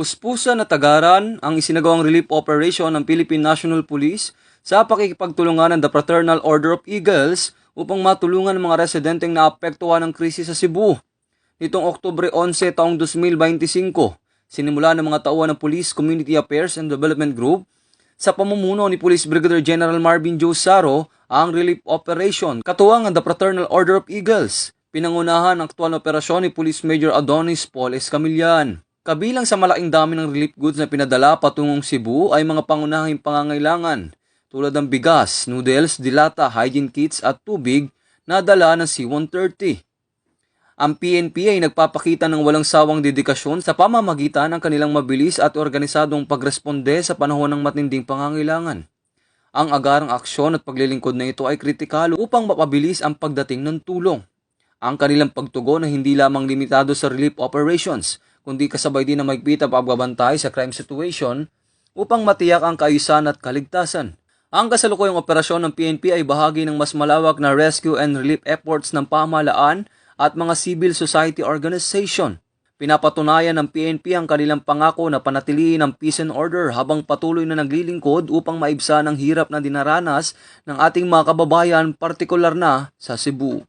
Puspusan na tagaran ang isinagawang relief operation ng Philippine National Police sa pakikipagtulungan ng The Fraternal Order of Eagles upang matulungan ang mga residenteng naapektuhan ng krisis sa Cebu. Nitong Oktubre 11 taong 2025, sinimula ng mga tauhan ng Police Community Affairs and Development Group sa pamumuno ni Police Brigadier General Marvin Joe Saro ang relief operation katuwang ang The Fraternal Order of Eagles. Pinangunahan ang aktual na operasyon ni Police Major Adonis Paul Escamillan. Kabilang sa malaking dami ng relief goods na pinadala patungong Cebu ay mga pangunahing pangangailangan tulad ng bigas, noodles, dilata, hygiene kits at tubig na dala ng C-130. Ang PNP ay nagpapakita ng walang sawang dedikasyon sa pamamagitan ng kanilang mabilis at organisadong pagresponde sa panahon ng matinding pangangailangan. Ang agarang aksyon at paglilingkod na ito ay kritikal upang mapabilis ang pagdating ng tulong. Ang kanilang pagtugon ay hindi lamang limitado sa relief operations, kundi kasabay din na mahigpit ang pagbabantay sa crime situation upang matiyak ang kaayusan at kaligtasan. Ang kasalukuyang operasyon ng PNP ay bahagi ng mas malawak na rescue and relief efforts ng pamahalaan at mga civil society organization. Pinapatunayan ng PNP ang kanilang pangako na panatilihin ang peace and order habang patuloy na naglilingkod upang maibsan ang hirap na dinaranas ng ating mga kababayan, partikular na sa Cebu.